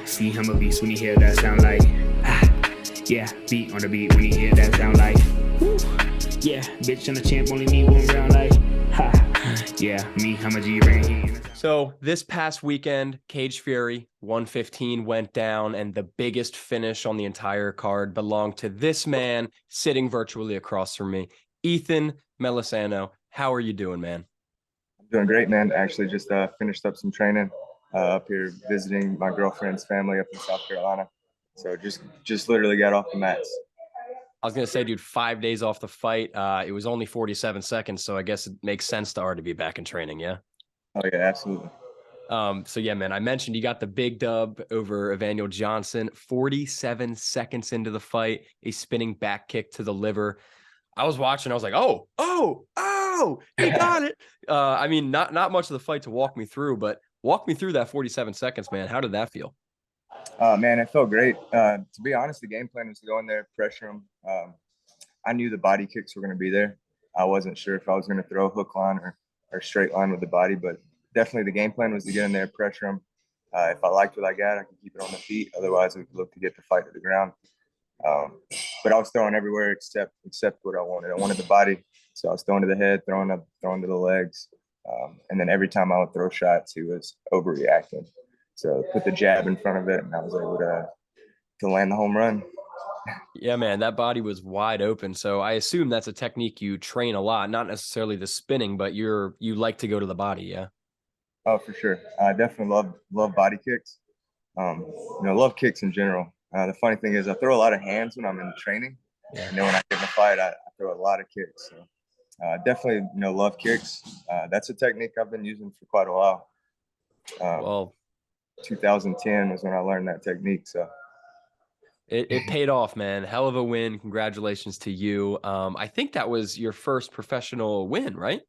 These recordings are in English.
See him a beast when he hear that sound like yeah, beat on the beat when he hear that sound like woo. Yeah, bitch on the champ, only me one round like yeah, me, I'm a G-Ring. So this past weekend, Cage Fury 115 went down, and the biggest finish on the entire card belonged to this man sitting virtually across from me, Ethan Melisano. How are you doing, man? I'm doing great, man. Actually, just finished up some training up here, visiting my girlfriend's family up in South Carolina. So just literally got off the mats. I was going to say, dude, 5 days off the fight. It was only 47 seconds, so I guess it makes sense to already be back in training, yeah? Oh, yeah, absolutely. So, yeah, man, I mentioned you got the big dub over Evanuel Johnson, 47 seconds into the fight, a spinning back kick to the liver. I was watching. I was like, oh, he got it. I mean, not much of the fight to walk me through, but walk me through that 47 seconds, man. How did that feel? Man, it felt great. To be honest, the game plan was to go in there, pressure him. I knew the body kicks were going to be there. I wasn't sure if I was going to throw a hook line or straight line with the body, but definitely the game plan was to get in there, pressure him. If I liked what I got, I could keep it on the feet. Otherwise, we could look to get the fight to the ground. But I was throwing everywhere except what I wanted. I wanted the body, so I was throwing to the head, throwing to the legs, and then every time I would throw shots, he was overreacting. So put the jab in front of it, and I was able to land the home run. Yeah, man, that body was wide open. So I assume that's a technique you train a lot, not necessarily the spinning, but you like to go to the body, yeah? Oh, for sure. I definitely love body kicks. Love kicks in general. The funny thing is I throw a lot of hands when I'm in training, and then when I get in the fight, I throw a lot of kicks. So definitely, love kicks. That's a technique I've been using for quite a while. Well, 2010 was when I learned that technique. So it paid off, man. Hell of a win. Congratulations to you. I think that was your first professional win, right?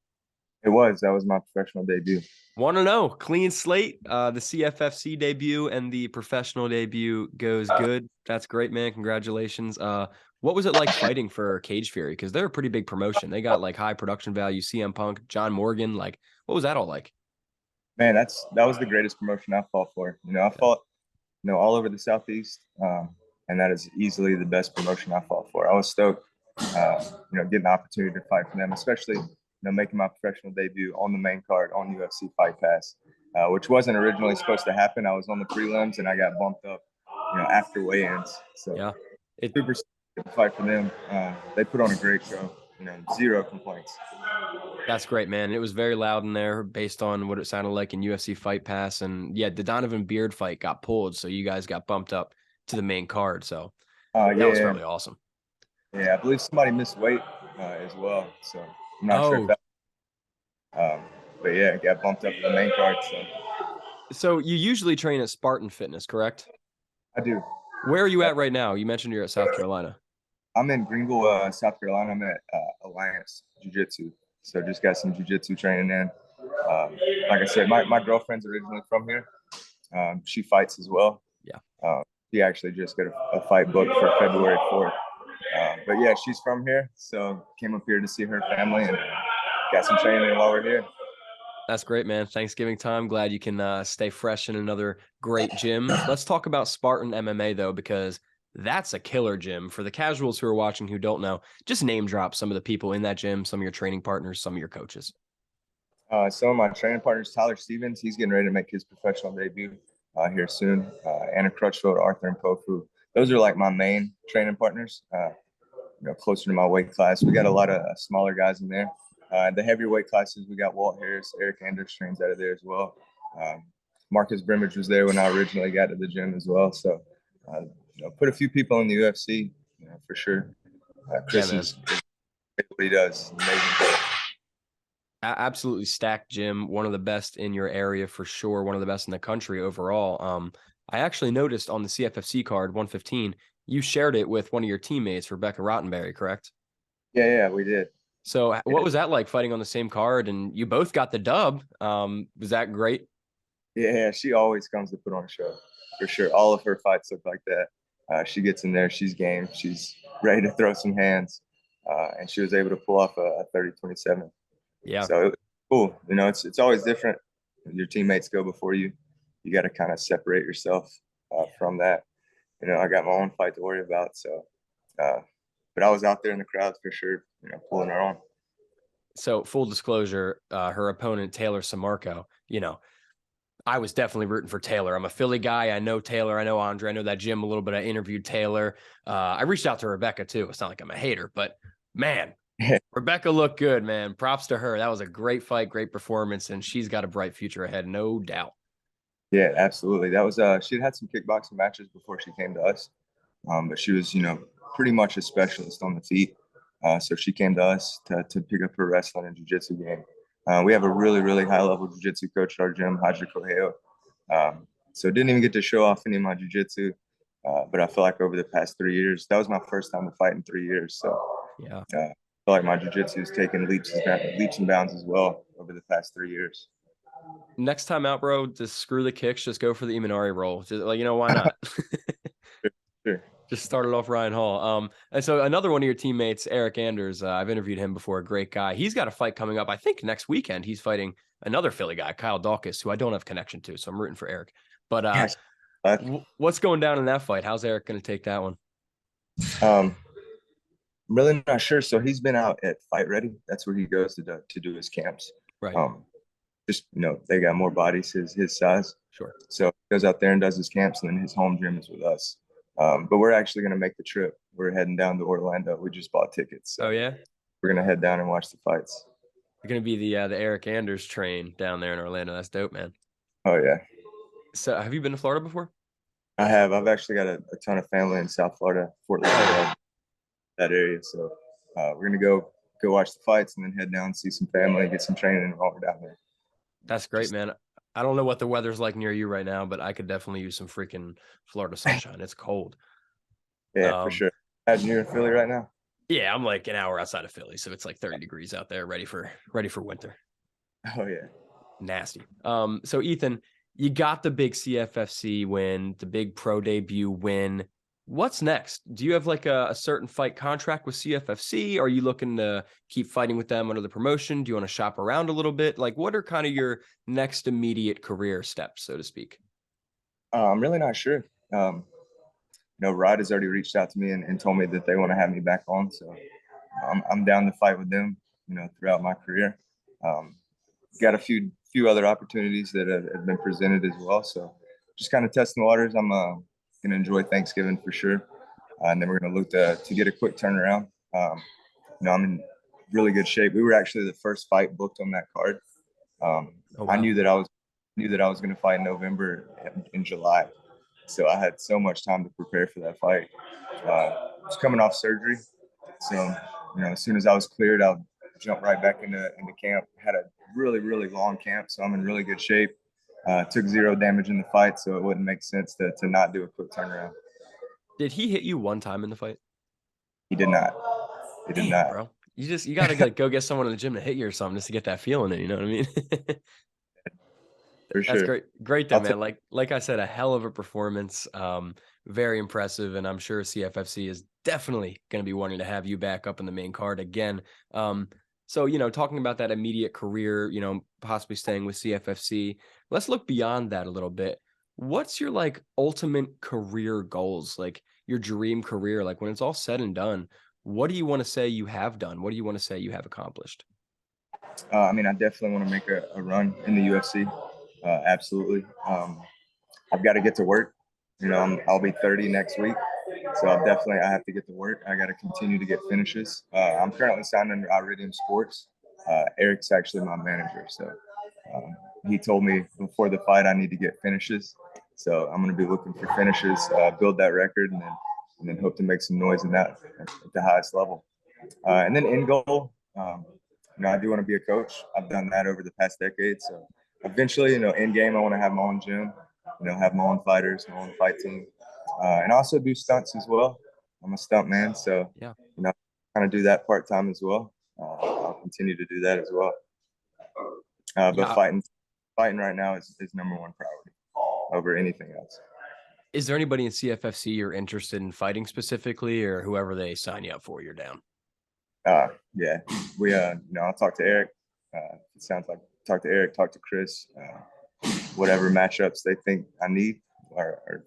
That was my professional debut. Want to know, clean slate, the CFFC debut and the professional debut goes good. That's great, man. Congratulations. What was it like fighting for Cage Fury? Because they're a pretty big promotion. They got like high production value, CM Punk, John Morgan. Like, what was that all like? Man, that was the greatest promotion I fought for. I fought, all over the Southeast, and that is easily the best promotion I fought for. I was stoked, getting the opportunity to fight for them, especially, making my professional debut on the main card on UFC Fight Pass, which wasn't originally supposed to happen. I was on the prelims and I got bumped up, after weigh-ins. So yeah, super stoked to fight for them. They put on a great show. Zero complaints. That's great, man. It was very loud in there based on what it sounded like in UFC Fight Pass. And yeah, the Donovan Beard fight got pulled, so you guys got bumped up to the main card. So that was probably awesome. Yeah, I believe somebody missed weight as well. So I'm not sure if that. But yeah, got bumped up to the main card. So you usually train at Spartan Fitness, correct? I do. Where are you at right now? You mentioned you're at South Carolina. I'm in Greenville, South Carolina. I'm at Alliance Jiu-Jitsu. So just got some jiu-jitsu training in. Like I said, my girlfriend's originally from here. She fights as well. Yeah. She actually just got a fight booked for February 4th. But yeah, she's from here. So came up here to see her family and got some training while we're here. That's great, man. Thanksgiving time. Glad you can stay fresh in another great gym. Let's talk about Spartan MMA, though, because that's a killer gym. For the casuals who are watching who don't know, just name drop some of the people in that gym, some of your training partners, some of your coaches. Some of my training partners, Tyler Stevens, he's getting ready to make his professional debut here soon. Anna Crutchfield, Arthur and Pofu. Those are like my main training partners, closer to my weight class. We got a lot of smaller guys in there. The heavyweight classes, we got Walt Harris, Eric Anders trains out of there as well. Marcus Brimage was there when I originally got to the gym as well. So, put a few people in the UFC, for sure. Chris is what he does. Amazing. Absolutely stacked gym. One of the best in your area for sure. One of the best in the country overall. I actually noticed on the CFFC card 115, you shared it with one of your teammates, Rebecca Rottenberry, correct? Yeah, we did. So what was that like fighting on the same card? And you both got the dub. Was that great? Yeah, she always comes to put on a show, for sure. All of her fights look like that. She gets in there, she's game, she's ready to throw some hands, and she was able to pull off a 30-27. Yeah. So it was cool. It's always different. Your teammates go before you. You got to kind of separate yourself from that. I got my own fight to worry about. So, but I was out there in the crowd for sure, pulling her on. So full disclosure, her opponent, Taylor Samarco, I was definitely rooting for Taylor. I'm a Philly guy. I know Taylor. I know Andre. I know that gym a little bit. I interviewed Taylor. I reached out to Rebecca too. It's not like I'm a hater, but man, Rebecca looked good, man. Props to her. That was a great fight, great performance, and she's got a bright future ahead, no doubt. Yeah, absolutely. That was she'd had some kickboxing matches before she came to us, but she was pretty much a specialist on the feet. So she came to us to pick up her wrestling and jiu-jitsu game. We have a really, really high-level jiu-jitsu coach at our gym, Haji Koheo. So didn't even get to show off any of my jiu-jitsu, but I feel like over the past 3 years, that was my first time to fight in 3 years. So yeah, I feel like my jiu-jitsu has taken leaps and bounds as well over the past 3 years. Next time out, bro, just screw the kicks. Just go for the Imanari roll. Just why not? Sure. Just started off Ryan Hall. And so another one of your teammates, Eric Anders, I've interviewed him before. A great guy. He's got a fight coming up. I think next weekend he's fighting another Philly guy, Kyle Dawkis, who I don't have connection to. So I'm rooting for Eric. But what's going down in that fight? How's Eric going to take that one? I'm really not sure. So he's been out at Fight Ready. That's where he goes to do his camps. Right. Just they got more bodies his size. Sure. So he goes out there and does his camps, and then his home gym is with us. But we're actually going to make the trip. We're heading down to Orlando. We just bought tickets. So oh yeah. We're going to head down and watch the fights. You're going to be the Eric Anders train down there in Orlando. That's dope, man. Oh yeah. So have you been to Florida before? I have. I've actually got a ton of family in South Florida, Fort Lauderdale, that area. So we're going to go watch the fights and then head down and see some family and get some training while we're down there. That's great, man. I don't know what the weather's like near you right now, but I could definitely use some freaking Florida sunshine. It's cold. Yeah, for sure. Imagine you're in Philly right now. Yeah, I'm like an hour outside of Philly, so it's like 30 degrees out there, ready for winter. Oh yeah. Nasty. So Ethan, you got the big CFFC win, the big pro debut win. What's next? Do you have like a certain fight contract with CFFC? Are you looking to keep fighting with them under the promotion? Do you want to shop around a little bit? Like, what are kind of your next immediate career steps, so to speak? I'm really not sure. Rod has already reached out to me and told me that they want to have me back on. So I'm down to fight with them, throughout my career. Got a few other opportunities that have been presented as well. So just kind of testing the waters. I'm going to enjoy Thanksgiving for sure. And then we're going to look to get a quick turnaround. I'm in really good shape. We were actually the first fight booked on that card. Oh, wow. I knew that I was going to fight in November and July. So I had so much time to prepare for that fight. I was coming off surgery. So, as soon as I was cleared, I'll jump right back into camp. Had a really, really long camp. So I'm in really good shape. Took 0 damage in the fight. So it wouldn't make sense to not do a quick turnaround. Did he hit you one time in the fight? He did not. He did not. Bro. You got to go get someone in the gym to hit you or something just to get that feeling in, you know what I mean? For sure. That's great. Great though, man. Like I said, a hell of a performance. Very impressive. And I'm sure CFFC is definitely going to be wanting to have you back up in the main card again. So, talking about that immediate career, possibly staying with CFFC, let's look beyond that a little bit. What's your ultimate career goals? Like your dream career? Like when it's all said and done, what do you want to say you have done? What do you want to say you have accomplished? I definitely want to make a run in the UFC. Absolutely. I've got to get to work. I'll be 30 next week. So I have to get to work. I got to continue to get finishes. I'm currently signed under Iridium Sports. Eric's actually my manager. So he told me before the fight I need to get finishes. So I'm going to be looking for finishes, build that record, and then hope to make some noise in that at the highest level. And then end goal, I do want to be a coach. I've done that over the past decade. So eventually, end game, I want to have my own gym, have my own fighters, my own fight team, and also do stunts as well. I'm a stunt man, so yeah, kind of do that part time as well. I'll continue to do that as well. But fighting right now is number one priority over anything else. Is there anybody in CFFC you're interested in fighting specifically, or whoever they sign you up for, you're down? Yeah, we I'll talk to Eric. It sounds like talk to Eric, talk to Chris. Whatever matchups they think I need or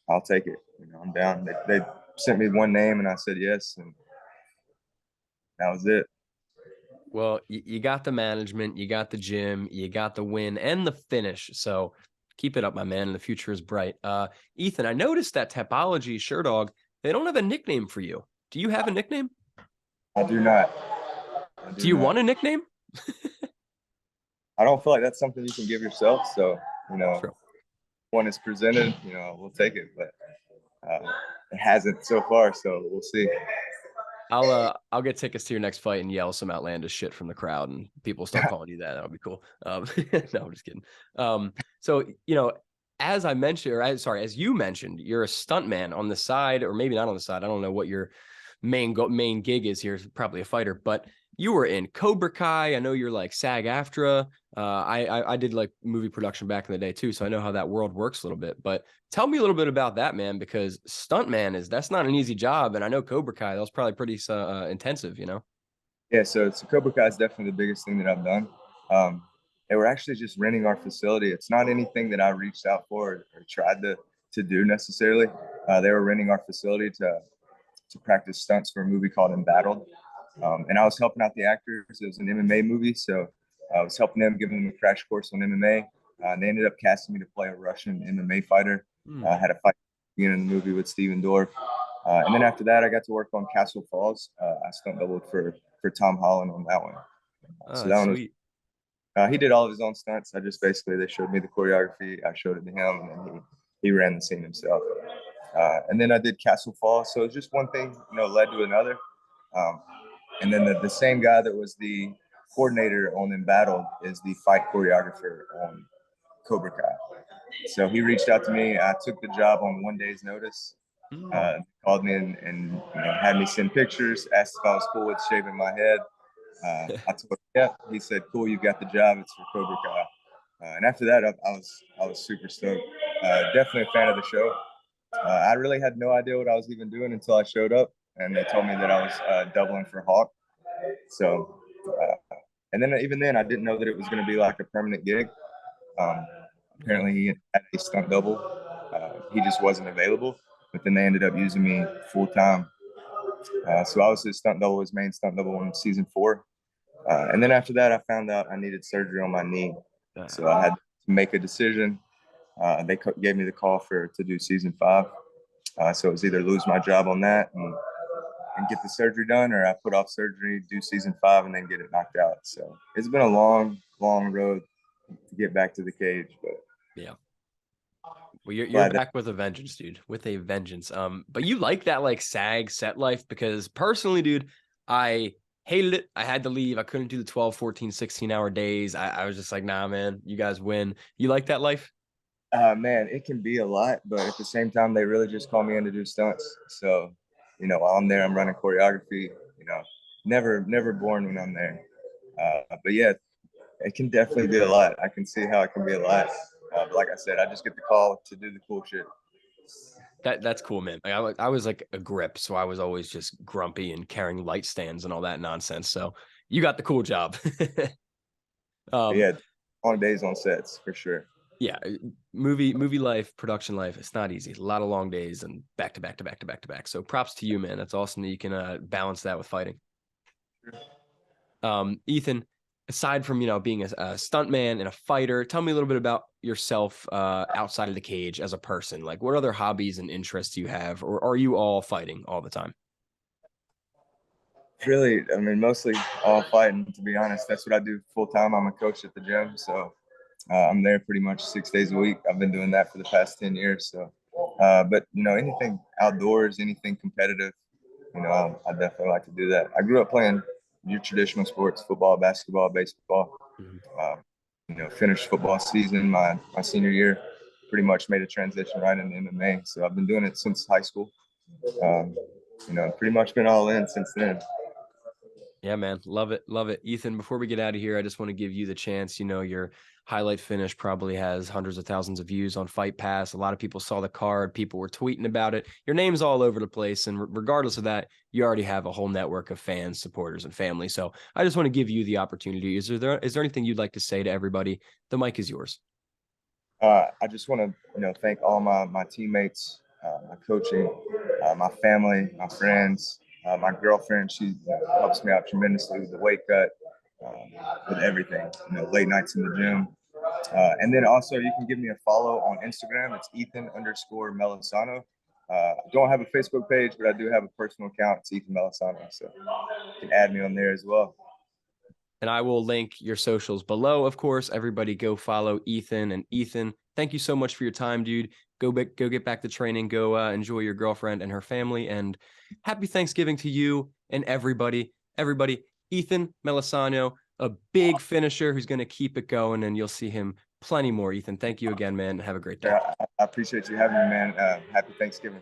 I'll take it. I'm down. They sent me one name and I said yes, and that was it. Well, you got the management, you got the gym, you got the win and the finish. So keep it up, my man. And the future is bright. Ethan, I noticed that Tapology, Sherdog, they don't have a nickname for you. Do you have a nickname? I do not. Do you want a nickname? I don't feel like that's something you can give yourself. So, True. one is presented, we'll take it, but it hasn't so far. So we'll see. I'll get tickets to your next fight and yell some outlandish shit from the crowd, and people start calling you that. That'll be cool. No, I'm just kidding. So as I mentioned, as you mentioned, you're a stuntman on the side, or maybe not on the side. I don't know what your main gig is here. Probably a fighter, but you were in Cobra Kai. I know you're like SAG-AFTRA. I did like movie production back in the day too, so I know how that world works a little bit. But tell me a little bit about that, man, because stuntman that's not an easy job, and I know Cobra Kai, that was probably pretty intensive, Yeah, so Cobra Kai is definitely the biggest thing that I've done. They were actually just renting our facility. It's not anything that I reached out for or tried to do necessarily. They were renting our facility to practice stunts for a movie called Embattled. And I was helping out the actors. It was an MMA movie, so I was helping them, giving them a crash course on MMA. And they ended up casting me to play a Russian MMA fighter. I had a fight in the movie with Steven Dorff. And then after that, I got to work on Castle Falls. I stunt doubled for Tom Holland on that one. Oh, So that's that one sweet. was, he did all of his own stunts. They showed me the choreography. I showed it to him, and then he ran the scene himself. And then I did Castle Falls. So it's just one thing, led to another. And then the same guy that was the coordinator on Embattled is the fight choreographer on Cobra Kai. So he reached out to me. I took the job on 1 day's notice. Called me and had me send pictures, asked if I was cool with shaving my head. I told him, yeah. He said, cool, you got the job. It's for Cobra Kai. And after that, I was super stoked. Definitely a fan of the show. I really had no idea what I was even doing until I showed up, and they told me that I was doubling for Hawk. So, and then even then, I didn't know that it was going to be like a permanent gig. Apparently, he had a stunt double. He just wasn't available, but then they ended up using me full time. So I was his stunt double, his main stunt double in season 4. And then after that, I found out I needed surgery on my knee. So I had to make a decision. They gave me the call to do season 5. So it was either lose my job on that and get the surgery done, or I put off surgery, do season 5, and then get it knocked out. So it's been a long, long road to get back to the cage. But yeah. Well, you're back with a vengeance, dude, with a vengeance. But you like that like SAG set life? Because personally, dude, I hated it. I had to leave. I couldn't do the 12, 14, 16-hour days. I was just like, nah, man, you guys win. You like that life? Man, it can be a lot, but at the same time, they really just call me in to do stunts. So, while I'm there, I'm running choreography. Never bored when I'm there. But yeah, it can definitely be a lot. I can see how it can be a lot. But like I said, I just get the call to do the cool shit. That's cool, man. Like, I was like a grip, so I was always just grumpy and carrying light stands and all that nonsense. So you got the cool job. Yeah, long days on sets for sure. Yeah, movie life, production life, it's not easy. A lot of long days and back to back to back to back to back. So props to you, man. That's awesome that you can balance that with fighting. Ethan, aside from being a stuntman and a fighter, tell me a little bit about yourself outside of the cage as a person. Like, what other hobbies and interests do you have, or are you all fighting all the time? Really, I mean, mostly all fighting, to be honest. That's what I do full time. I'm a coach at the gym, so I'm there pretty much 6 days a week. I've been doing that for the past 10 years. So, but anything outdoors, anything competitive, I definitely like to do that. I grew up playing your traditional sports: football, basketball, baseball. Finished football season my senior year. Pretty much made a transition right into MMA. So I've been doing it since high school. Pretty much been all in since then. Yeah, man. Love it. Love it. Ethan, before we get out of here, I just want to give you the chance. Your highlight finish probably has hundreds of thousands of views on Fight Pass. A lot of people saw the card. People were tweeting about it. Your name's all over the place. And regardless of that, you already have a whole network of fans, supporters, and family. So I just want to give you the opportunity. Is there anything you'd like to say to everybody? The mic is yours. I just want to, thank all my teammates, my coaching, my family, my friends, my girlfriend. She helps me out tremendously with the weight cut, with everything. Late nights in the gym. And then also you can give me a follow on Instagram. It's Ethan_Melisano. I don't have a Facebook page, but I do have a personal account. It's Ethan Melisano. So you can add me on there as well. And I will link your socials below, of course. Everybody go follow Ethan. And Ethan, thank you so much for your time, dude. Go get back to training. Go enjoy your girlfriend and her family. And happy Thanksgiving to you and everybody. Ethan Melisano, a big finisher who's going to keep it going, and you'll see him plenty more. Ethan, thank you again, man. Have a great day. Yeah, I appreciate you having me, man. Happy Thanksgiving.